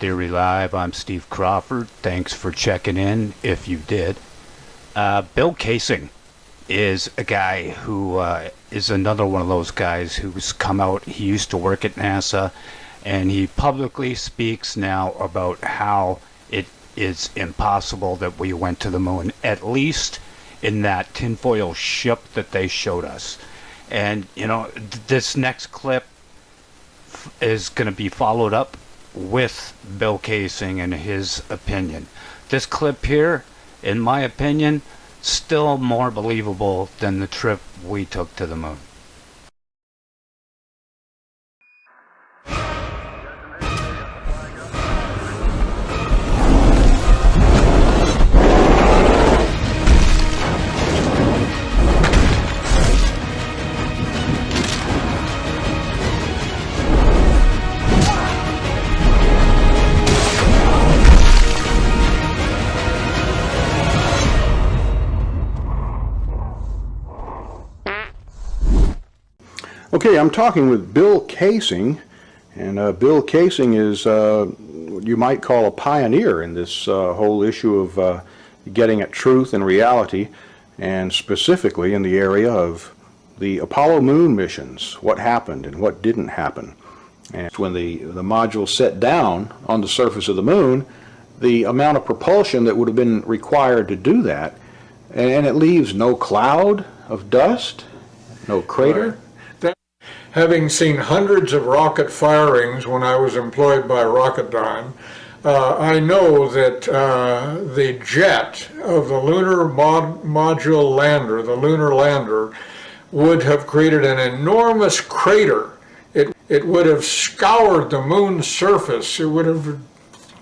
Theory Live. I'm Steve Crawford. Thanks for checking in, if you did. Bill Casing is a guy who is another one of those guys who's come out. He used to work at NASA, and he publicly speaks now about how it is impossible that we went to the moon, at least in that tinfoil ship that they showed us. And, you know, this next clip is going to be followed up with Bill Casing and his opinion. This clip here, in my opinion, still more believable than the trip we took to the moon. Okay, I'm talking with Bill Casing, and Bill Casing is what you might call a pioneer in this whole issue of getting at truth and reality, and specifically in the area of the Apollo moon missions, what happened and what didn't happen. And when the module set down on the surface of the moon, the amount of propulsion that would have been required to do that, and it leaves no cloud of dust, no crater. Right. Having seen hundreds of rocket firings when I was employed by Rocketdyne, I know that the jet of the lunar module lander, the lunar lander, would have created an enormous crater. It would have scoured the moon's surface. It would have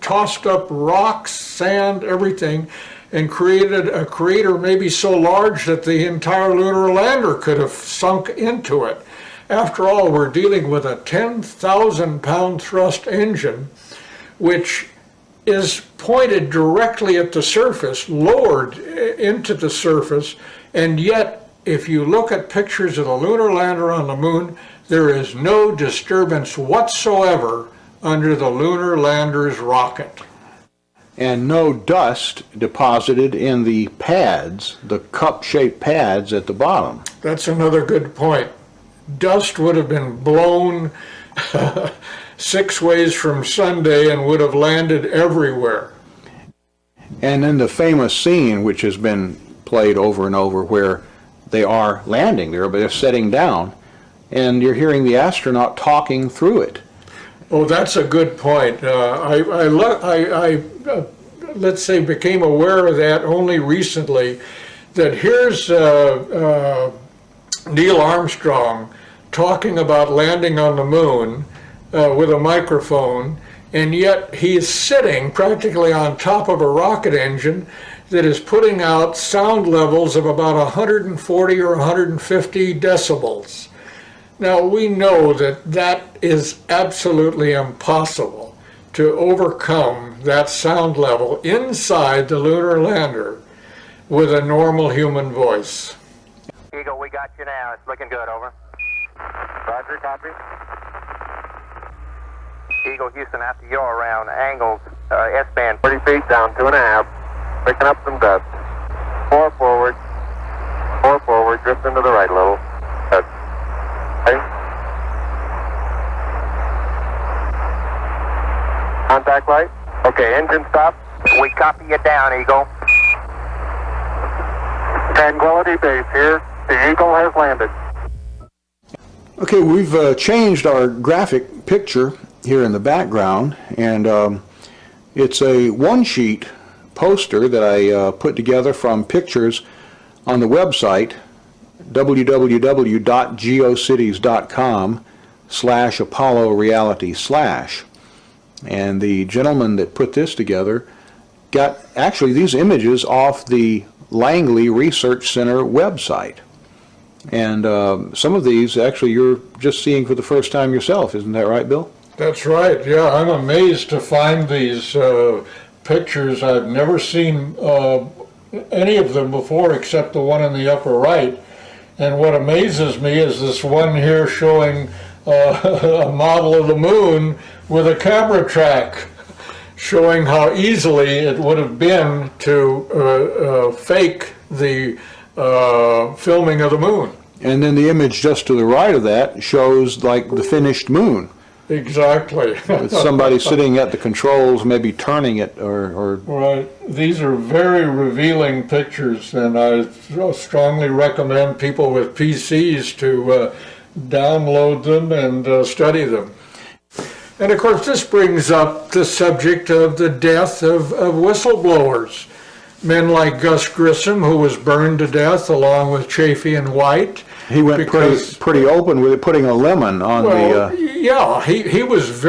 tossed up rocks, sand, everything, and created a crater maybe so large that the entire lunar lander could have sunk into it. After all, we're dealing with a 10,000-pound thrust engine, which is pointed directly at the surface, lowered into the surface, and yet, if you look at pictures of the lunar lander on the moon, there is no disturbance whatsoever under the lunar lander's rocket. And no dust deposited in the pads, the cup-shaped pads at the bottom. That's another good point. Dust would have been blown 6 ways from Sunday and would have landed everywhere. And then the famous scene, which has been played over and over, where they are landing there, but they're setting down, and you're hearing the astronaut talking through it. Oh, that's a good point. I let's say, became aware of that only recently, that here's Neil Armstrong talking about landing on the moon with a microphone, and yet he is sitting practically on top of a rocket engine that is putting out sound levels of about 140 or 150 decibels. Now, we know that that is absolutely impossible to overcome that sound level inside the lunar lander with a normal human voice. Eagle, we got you now. It's looking good, over. Roger, copy. Eagle, Houston, after you're around, angled S-band 30 feet down, 2.5. Picking up some dust. 4 forward, drift into the right a little. Good. Okay. Contact light. Okay, engine stop. We copy you down, Eagle. Tranquility Base here. The Eagle has landed. Okay, we've changed our graphic picture here in the background, and it's a one-sheet poster that I put together from pictures on the website www.geocities.com/Apollo Reality/. And the gentleman that put this together got actually these images off the Langley Research Center website. And some of these actually you're just seeing for the first time yourself, isn't that right, Bill? That's right, yeah. I'm amazed to find these pictures. I've never seen any of them before except the one in the upper right. And what amazes me is this one here showing a model of the moon with a camera track. showing how easily it would have been to fake the filming of the moon. And then the image just to the right of that shows like the finished moon. Exactly. With somebody sitting at the controls, maybe turning it or... Right. These are very revealing pictures, and I strongly recommend people with PCs to download them and study them. And of course, this brings up the subject of the death of whistleblowers. Men like Gus Grissom, who was burned to death along with Chafee and White. He went pretty open with it, putting a lemon on Yeah, he was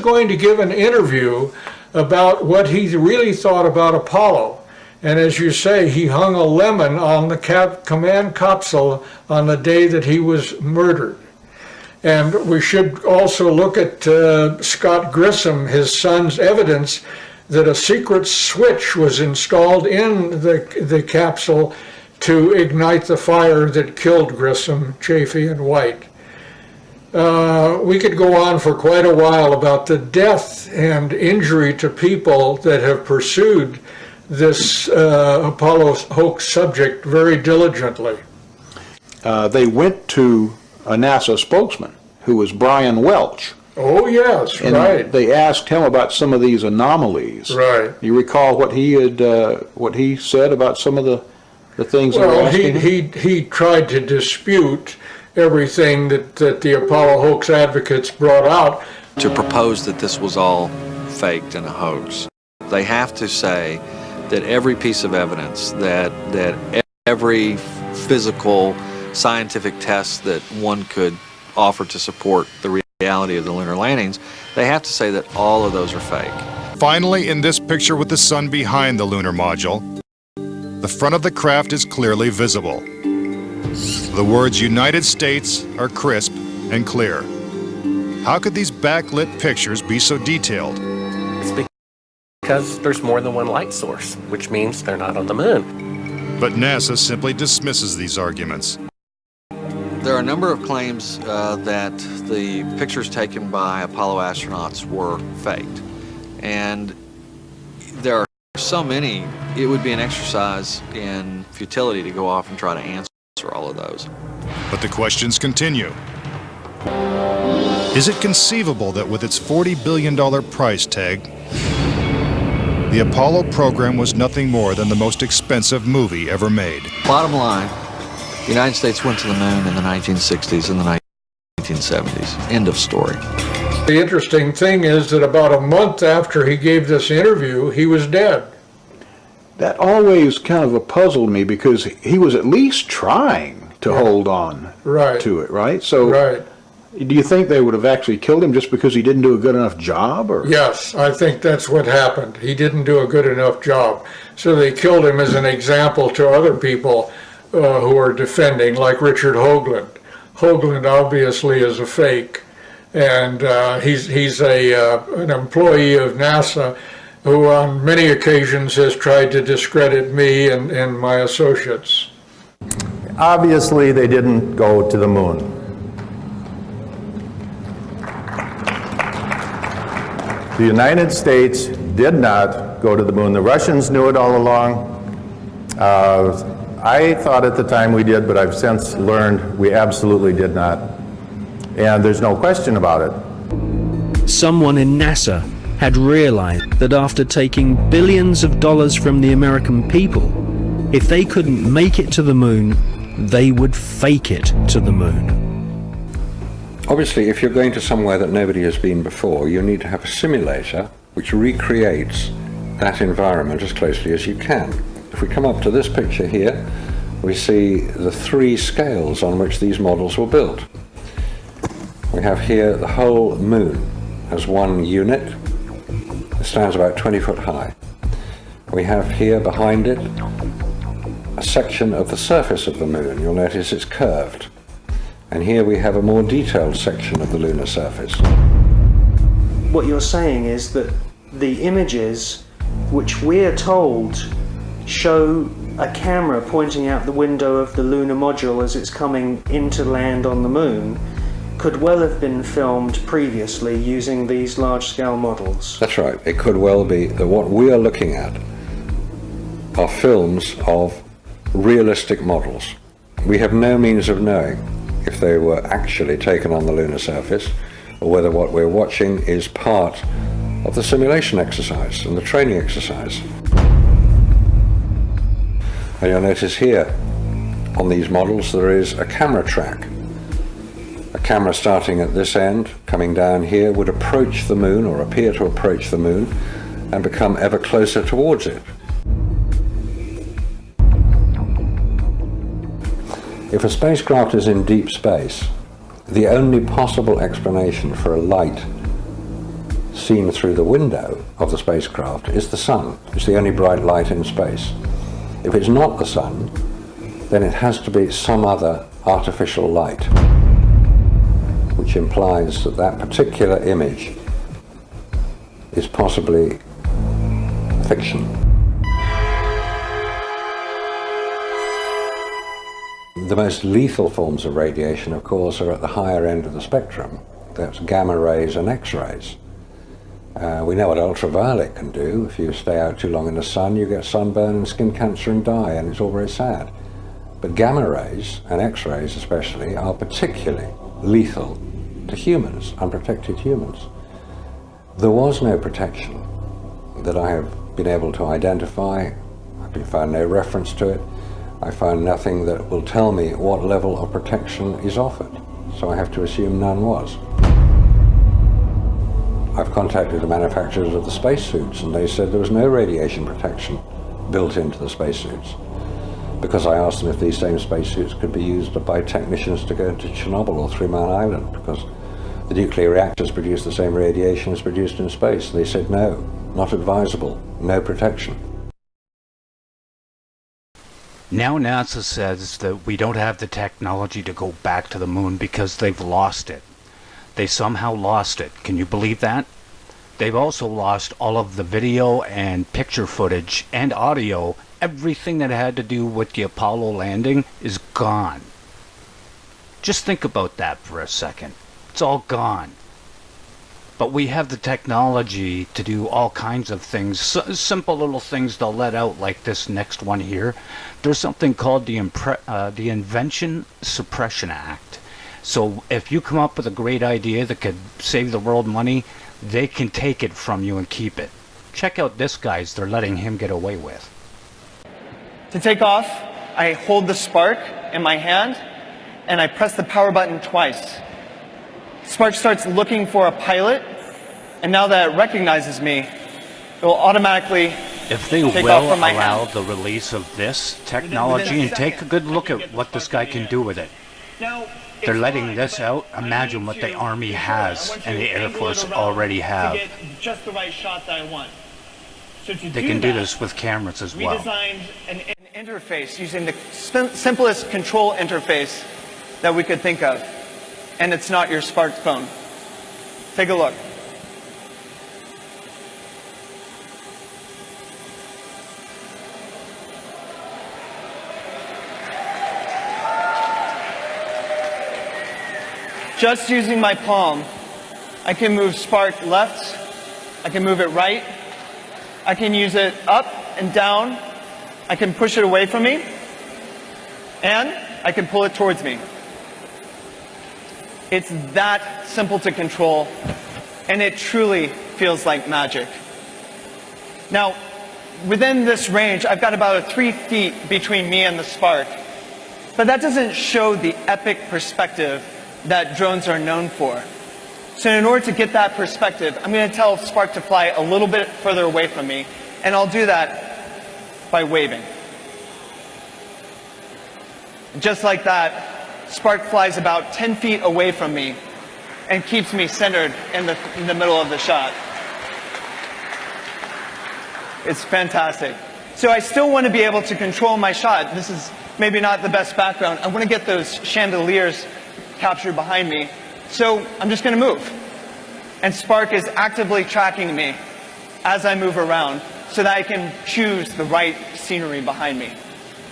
going to give an interview about what he really thought about Apollo. And as you say, he hung a lemon on the command capsule on the day that he was murdered. And we should also look at Scott Grissom, his son's evidence that a secret switch was installed in the capsule to ignite the fire that killed Grissom, Chafee, and White. We could go on for quite a while about the death and injury to people that have pursued this Apollo hoax subject very diligently. They went to a NASA spokesman who was Brian Welch. Oh yes, and right. They asked him about some of these anomalies. Right. You recall what he said about some of the things they were asking him? He tried to dispute everything that the Apollo hoax advocates brought out. To propose that this was all faked and a hoax, they have to say that every piece of evidence, that every physical scientific test that one could offer to support the reality of the lunar landings, they have to say that all of those are fake. Finally, in this picture with the sun behind the lunar module, the front of the craft is clearly visible. The words United States are crisp and clear. How could these backlit pictures be so detailed? It's because there's more than one light source, which means they're not on the moon. But NASA simply dismisses these arguments. There are a number of claims that the pictures taken by Apollo astronauts were faked. And there are so many, it would be an exercise in futility to go off and try to answer all of those. But the questions continue. Is it conceivable that with its $40 billion price tag, the Apollo program was nothing more than the most expensive movie ever made? Bottom line, the United States went to the moon in the 1960s and the 1970s. End of story. The interesting thing is that about a month after he gave this interview, he was dead. That always kind of puzzled me because he was at least trying to hold on to it, right? So do you think they would have actually killed him just because he didn't do a good enough job? Or? Yes, I think that's what happened. He didn't do a good enough job. So they killed him as an example to other people who are defending, like Richard Hoagland. Hoagland obviously is a fake, and he's an employee of NASA who on many occasions has tried to discredit me and my associates. Obviously, they didn't go to the moon. The United States did not go to the moon. The Russians knew it all along. I thought at the time we did, but I've since learned we absolutely did not. And there's no question about it. Someone in NASA had realized that after taking billions of dollars from the American people, if they couldn't make it to the moon, they would fake it to the moon. Obviously, if you're going to somewhere that nobody has been before, you need to have a simulator which recreates that environment as closely as you can. If we come up to this picture here, we see the three scales on which these models were built. We have here the whole moon as one unit. It stands about 20 foot high. We have here behind it a section of the surface of the moon. You'll notice it's curved. And here we have a more detailed section of the lunar surface. What you're saying is that the images which we're told show a camera pointing out the window of the lunar module as it's coming into land on the moon could well have been filmed previously using these large-scale models. That's right. It could well be that what we are looking at are films of realistic models. We have no means of knowing if they were actually taken on the lunar surface or whether what we're watching is part of the simulation exercise and the training exercise. And you'll notice here on these models there is a camera track. A camera starting at this end, coming down here, would approach the moon or appear to approach the moon and become ever closer towards it. If a spacecraft is in deep space, the only possible explanation for a light seen through the window of the spacecraft is the sun. It's the only bright light in space. If it's not the sun, then it has to be some other artificial light, which implies that that particular image is possibly fiction. The most lethal forms of radiation, of course, are at the higher end of the spectrum. That's gamma rays and X-rays. We know what ultraviolet can do. If you stay out too long in the sun, you get sunburn and skin cancer and die, and it's all very sad. But gamma rays, and X-rays especially, are particularly lethal to humans, unprotected humans. There was no protection that I have been able to identify. I've found no reference to it. I found nothing that will tell me what level of protection is offered, so I have to assume none was. I've contacted the manufacturers of the spacesuits, and they said there was no radiation protection built into the spacesuits, because I asked them if these same spacesuits could be used by technicians to go to Chernobyl or 3 Mile Island, because the nuclear reactors produce the same radiation as produced in space. They said no, not advisable, no protection. Now NASA says that we don't have the technology to go back to the moon because they've lost it. They somehow lost it. Can you believe that? They've also lost all of the video and picture footage and audio. Everything that had to do with the Apollo landing is gone. Just think about that for a second. It's all gone. But we have the technology to do all kinds of things, simple little things they'll let out, like this next one here. There's something called the Invention Suppression Act. So if you come up with a great idea that could save the world money, they can take it from you and keep it. Check out this guy's they're letting him get away with. To take off, I hold the spark in my hand and I press the power button twice. Spark starts looking for a pilot, and now that it recognizes me, it will automatically if they take will off from my allow hand. The release of this technology and take a good look at what this guy can do with it. Now, They're letting this out. Imagine what the Army has and the Air Force already have. To get just the right shot that I want. So to They can do this with cameras as we well. designed an interface using the simplest control interface that we could think of. And it's not your smartphone. Take a look. Just using my palm, I can move spark left, I can move it right, I can use it up and down, I can push it away from me, and I can pull it towards me. It's that simple to control, and it truly feels like magic. Now, within this range, I've got about 3 feet between me and the spark, but that doesn't show the epic perspective that drones are known for. So in order to get that perspective, I'm going to tell Spark to fly a little bit further away from me, and I'll do that by waving. Just like that, Spark flies about 10 feet away from me and keeps me centered in the middle of the shot. It's fantastic. So I still want to be able to control my shot. This is maybe not the best background. I want to get those chandeliers captured behind me. So I'm just going to move. And Spark is actively tracking me as I move around so that I can choose the right scenery behind me.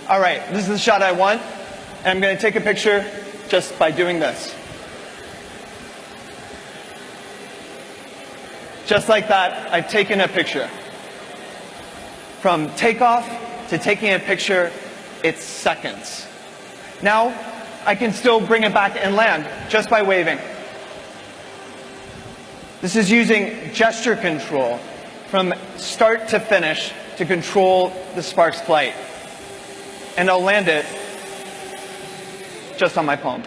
All right, this is the shot I want. And I'm going to take a picture just by doing this. Just like that, I've taken a picture. From takeoff to taking a picture, it's seconds. Now, I can still bring it back and land just by waving. This is using gesture control from start to finish to control the Spark's flight. And I'll land it just on my palm.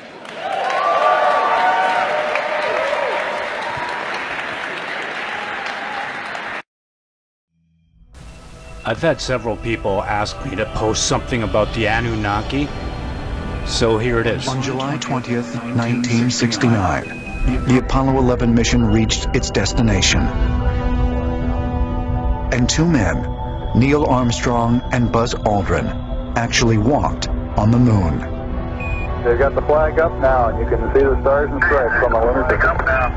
I've had several people ask me to post something about the Anunnaki, so here it is. On July 20th, 1969, the Apollo 11 mission reached its destination. And two men, Neil Armstrong and Buzz Aldrin, actually walked on the moon. They've got the flag up now, and you can see the stars and stripes on the lunar surface. Up now.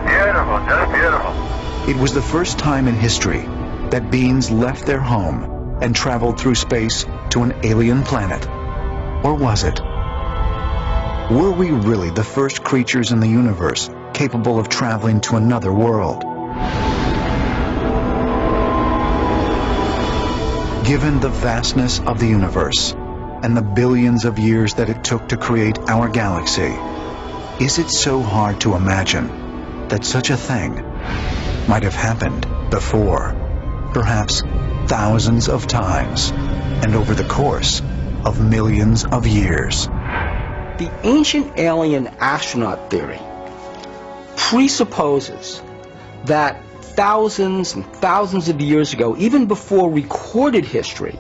Beautiful, just beautiful. It was the first time in history that beings left their home and traveled through space to an alien planet. Or was it? Were we really the first creatures in the universe capable of traveling to another world? Given the vastness of the universe and the billions of years that it took to create our galaxy, is it so hard to imagine that such a thing might have happened before? Perhaps thousands of times, and over the course of millions of years. The ancient alien astronaut theory presupposes that thousands and thousands of years ago, even before recorded history,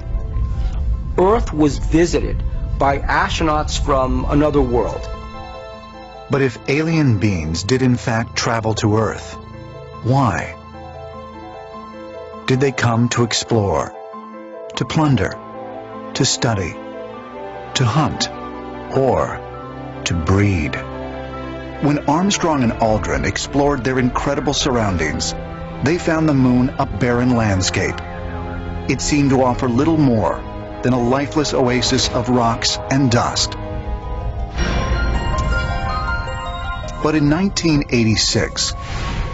Earth was visited by astronauts from another world. But if alien beings did in fact travel to Earth, why? Did they come to explore, to plunder, to study, to hunt, or to breed? When Armstrong and Aldrin explored their incredible surroundings, they found the moon a barren landscape. It seemed to offer little more than a lifeless oasis of rocks and dust. But in 1986,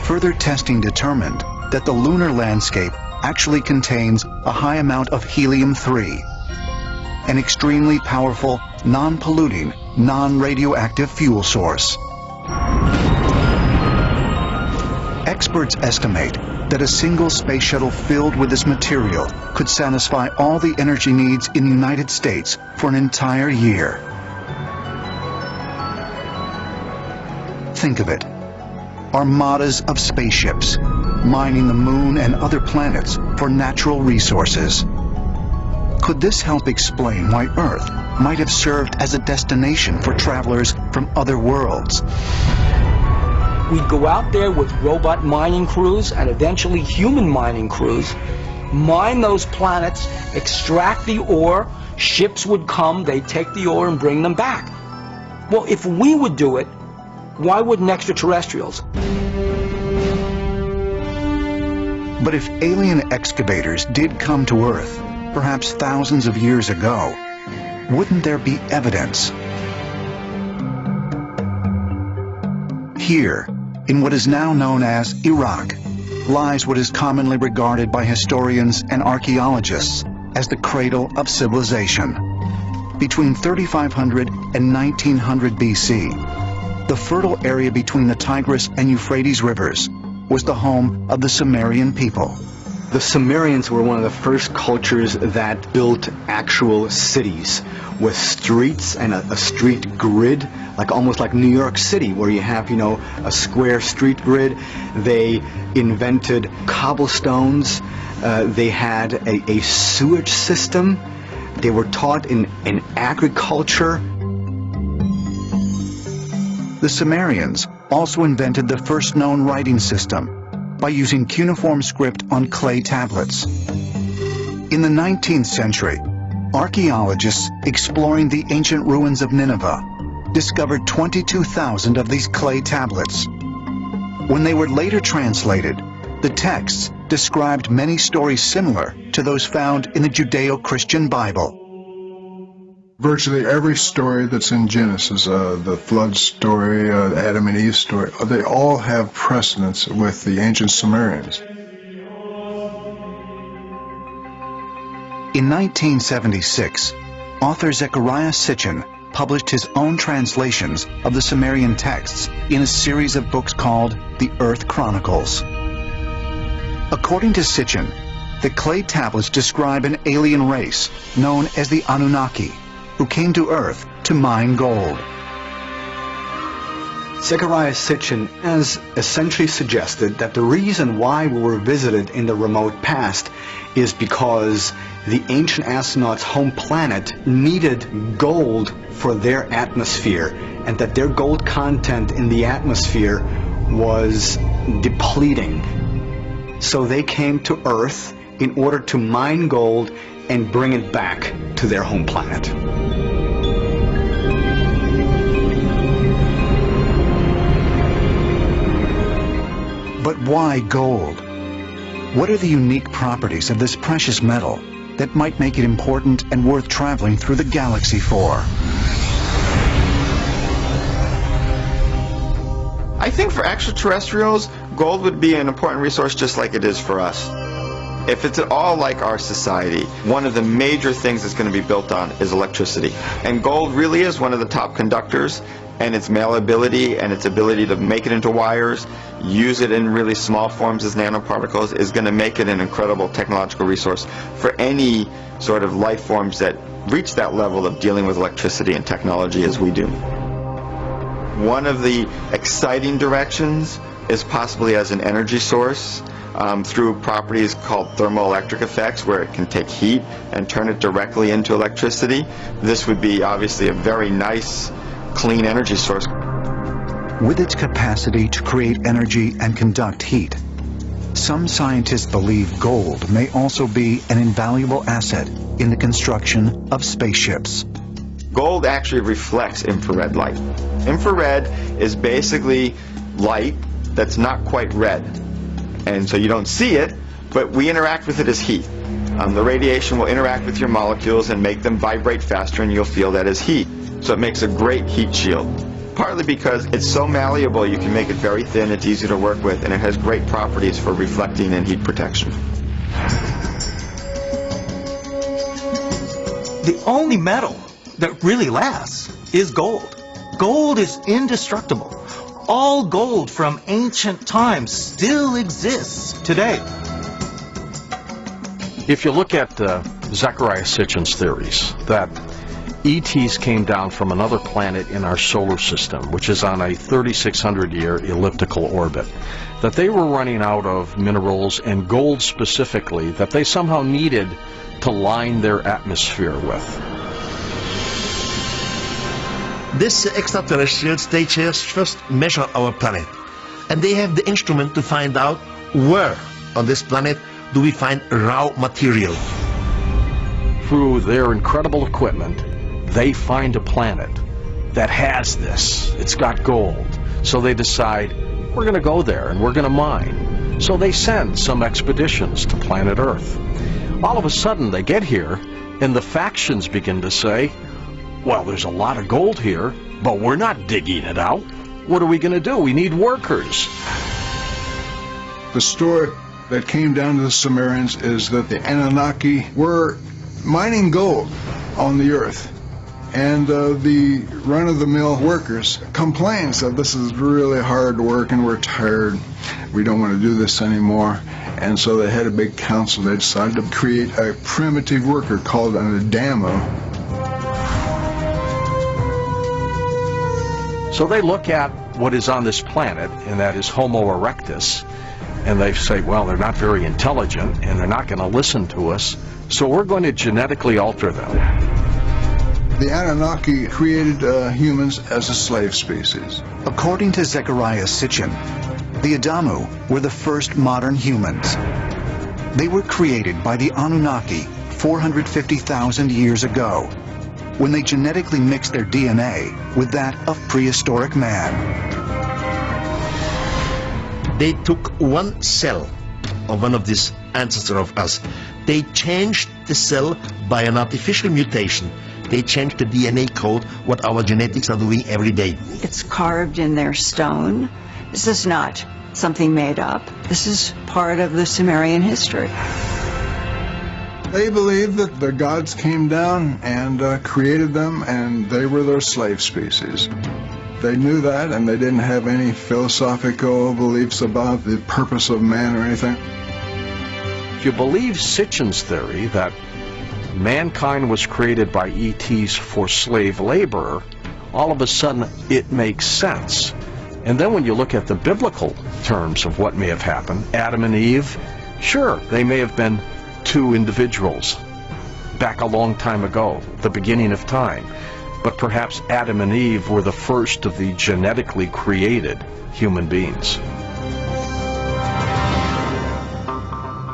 further testing determined that the lunar landscape actually contains a high amount of helium-3, an extremely powerful, non-polluting, non-radioactive fuel source. Experts estimate that a single space shuttle filled with this material could satisfy all the energy needs in the United States for an entire year. Think of it. Armadas of spaceships, mining the moon and other planets for natural resources. Could this help explain why Earth might have served as a destination for travelers from other worlds? We'd go out there with robot mining crews and eventually human mining crews, mine those planets, extract the ore, ships would come, they'd take the ore and bring them back. Well, if we would do it, why wouldn't extraterrestrials? But if alien excavators did come to Earth, perhaps thousands of years ago, wouldn't there be evidence? Here, in what is now known as Iraq, lies what is commonly regarded by historians and archaeologists as the cradle of civilization. Between 3500 and 1900 BC, the fertile area between the Tigris and Euphrates rivers was the home of the Sumerian people. The Sumerians were one of the first cultures that built actual cities with streets and a street grid, like almost like New York City, where you have, a square street grid. They invented cobblestones. They had a sewage system. They were taught in agriculture. The Sumerians also invented the first known writing system by using cuneiform script on clay tablets. In the 19th century, archaeologists exploring the ancient ruins of Nineveh discovered 22,000 of these clay tablets. When they were later translated, the texts described many stories similar to those found in the Judeo-Christian Bible. Virtually every story that's in Genesis, the flood story, Adam and Eve story, they all have precedence with the ancient Sumerians. In 1976, author Zecharia Sitchin published his own translations of the Sumerian texts in a series of books called The Earth Chronicles. According to Sitchin, the clay tablets describe an alien race known as the Anunnaki, who came to Earth to mine gold. Zecharia Sitchin has essentially suggested that the reason why we were visited in the remote past is because the ancient astronauts' home planet needed gold for their atmosphere, and that their gold content in the atmosphere was depleting. So they came to Earth in order to mine gold and bring it back to their home planet. But why gold? What are the unique properties of this precious metal that might make it important and worth traveling through the galaxy for? I think for extraterrestrials, gold would be an important resource just like it is for us. If it's at all like our society, one of the major things that's going to be built on is electricity. And gold really is one of the top conductors, and its malleability and its ability to make it into wires, use it in really small forms as nanoparticles, is going to make it an incredible technological resource for any sort of life forms that reach that level of dealing with electricity and technology as we do. One of the exciting directions is possibly as an energy source through properties called thermoelectric effects, where it can take heat and turn it directly into electricity. This would be obviously a very nice, clean energy source. With its capacity to create energy and conduct heat, some scientists believe gold may also be an invaluable asset in the construction of spaceships. Gold actually reflects infrared light. Infrared is basically light that's not quite red. And so you don't see it, but we interact with it as heat. The radiation will interact with your molecules and make them vibrate faster, and you'll feel that as heat. So it makes a great heat shield. Partly because it's so malleable, you can make it very thin, it's easy to work with, and it has great properties for reflecting and heat protection. The only metal that really lasts is gold. Gold is indestructible. All gold from ancient times still exists today. If you look at Zecharia Sitchin's theories that ETs came down from another planet in our solar system, which is on a 3,600-year elliptical orbit, that they were running out of minerals, and gold specifically, that they somehow needed to line their atmosphere with. These extraterrestrials, they just first measure our planet, and they have the instrument to find out where on this planet do we find raw material. Through their incredible equipment, they find a planet that has this. It's got gold. So they decide, we're going to go there and we're going to mine. So they send some expeditions to planet Earth. All of a sudden they get here, and the factions begin to say, well, there's a lot of gold here, but we're not digging it out. What are we going to do? We need workers. The story that came down to the Sumerians is that the Anunnaki were mining gold on the Earth. And the run-of-the-mill workers complained, said this is really hard work and we're tired. We don't want to do this anymore. And so they had a big council. They decided to create a primitive worker called an Adamo. So they look at what is on this planet, and that is Homo erectus, and they say, well, they're not very intelligent, and they're not going to listen to us, so we're going to genetically alter them. The Anunnaki created humans as a slave species. According to Zecharia Sitchin, the Adamu were the first modern humans. They were created by the Anunnaki 450,000 years ago, when they genetically mixed their DNA with that of prehistoric man. They took one cell of one of these ancestors of us. They changed the cell by an artificial mutation, They change the DNA code, what our genetics are doing every day. It's carved in their stone. This is not something made up. This is part of the Sumerian history. They believed that the gods came down and created them, and they were their slave species. They knew that, and they didn't have any philosophical beliefs about the purpose of man or anything. If you believe Sitchin's theory that mankind was created by ETs for slave labor, all of a sudden it makes sense. And then when you look at the biblical terms of what may have happened, Adam and Eve, sure, they may have been two individuals back a long time ago, the beginning of time. But perhaps Adam and Eve were the first of the genetically created human beings.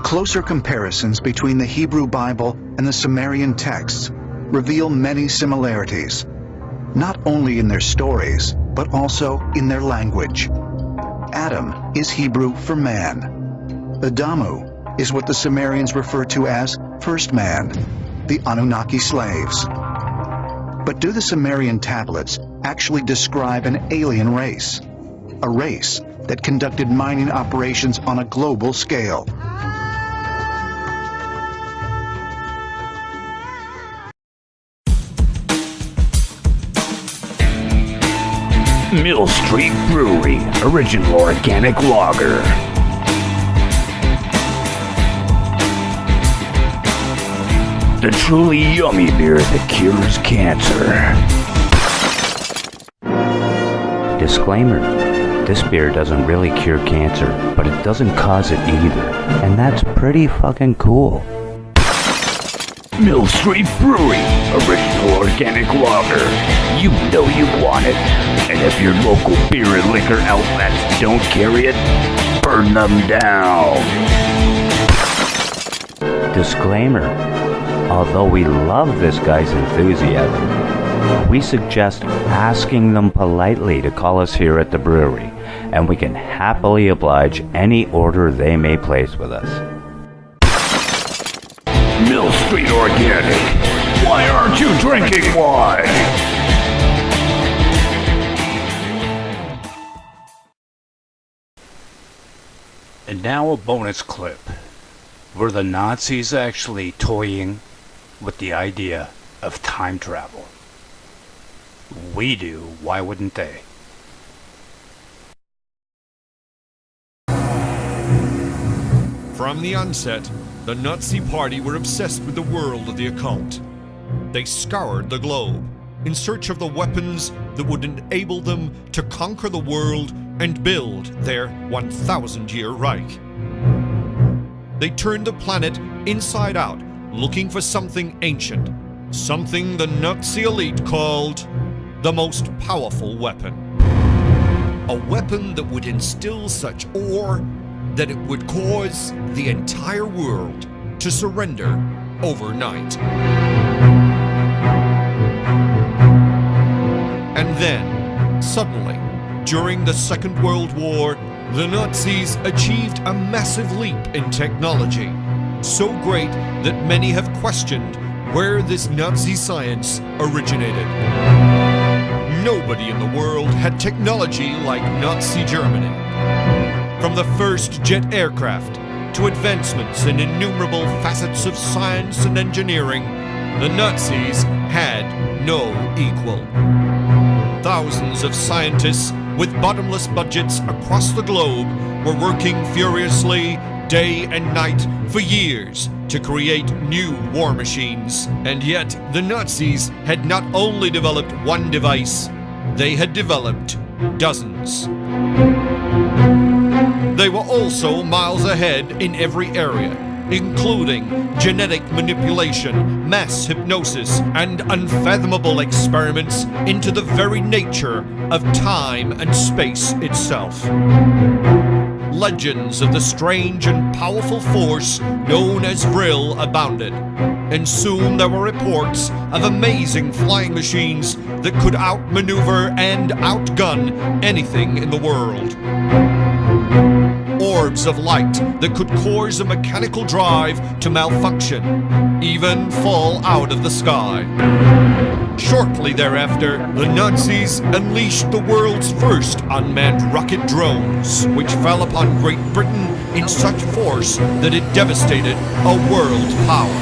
Closer comparisons between the Hebrew Bible and the Sumerian texts reveal many similarities, not only in their stories, but also in their language. Adam is Hebrew for man. Adamu is what the Sumerians refer to as first man, the Anunnaki slaves. But do the Sumerian tablets actually describe an alien race? A race that conducted mining operations on a global scale. Mill Street Brewery, original organic lager. The truly yummy beer that cures cancer. Disclaimer, this beer doesn't really cure cancer, but it doesn't cause it either. And that's pretty fucking cool. Mill Street Brewery, original organic lager. You know you want it. And if your local beer and liquor outlets don't carry it, burn them down. Disclaimer, although we love this guy's enthusiasm, we suggest asking them politely to call us here at the brewery, and we can happily oblige any order they may place with us. Mill Street Organic. Why aren't you drinking wine? And now a bonus clip. Were the Nazis actually toying with the idea of time travel? We do, why wouldn't they? From the onset, the Nazi Party were obsessed with the world of the occult. They scoured the globe in search of the weapons that would enable them to conquer the world and build their 1,000-year Reich. They turned the planet inside out, looking for something ancient, something the Nazi elite called the most powerful weapon. A weapon that would instill such awe that it would cause the entire world to surrender overnight. And then, suddenly, during the Second World War, the Nazis achieved a massive leap in technology, so great that many have questioned where this Nazi science originated. Nobody in the world had technology like Nazi Germany. From the first jet aircraft to advancements in innumerable facets of science and engineering, the Nazis had no equal. Thousands of scientists with bottomless budgets across the globe were working furiously day and night for years to create new war machines. And yet, the Nazis had not only developed one device, they had developed dozens. They were also miles ahead in every area, including genetic manipulation, mass hypnosis, and unfathomable experiments into the very nature of time and space itself. Legends of the strange and powerful force known as Vril abounded, and soon there were reports of amazing flying machines that could outmaneuver and outgun anything in the world. orbs of light that could cause a mechanical drive to malfunction, even fall out of the sky. Shortly thereafter, the Nazis unleashed the world's first unmanned rocket drones, which fell upon Great Britain in such force that it devastated a world power.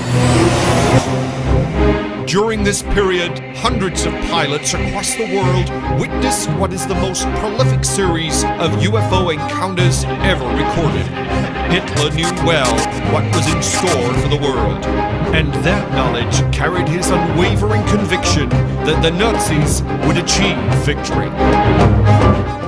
During this period, hundreds of pilots across the world witnessed what is the most prolific series of UFO encounters ever recorded. Hitler knew well what was in store for the world, and that knowledge carried his unwavering conviction that the Nazis would achieve victory.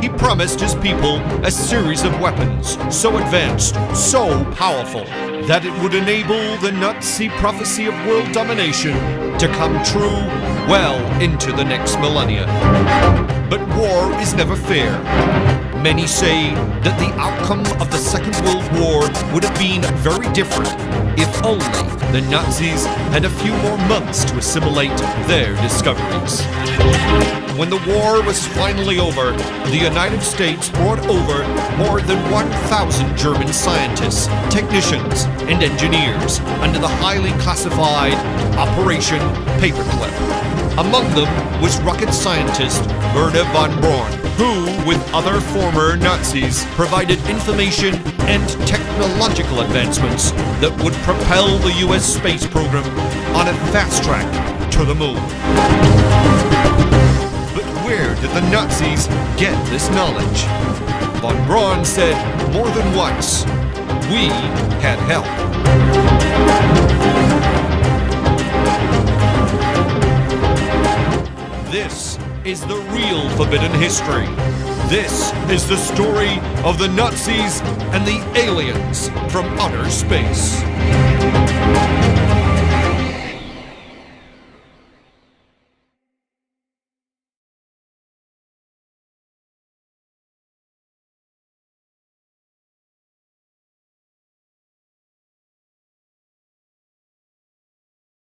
He promised his people a series of weapons so advanced, so powerful, that it would enable the Nazi prophecy of world domination to come true well into the next millennia. But war is never fair. Many say that the outcome of the Second World War would have been very different if only the Nazis had a few more months to assimilate their discoveries. When the war was finally over, the United States brought over more than 1,000 German scientists, technicians, and engineers under the highly classified Operation Paperclip. Among them was rocket scientist Wernher von Braun, who, with other former Nazis, provided information and technological advancements that would propel the U.S. space program on a fast track to the moon. But where did the Nazis get this knowledge? Von Braun said more than once, "We had help." This is the real forbidden history. This is the story of the Nazis and the aliens from outer space.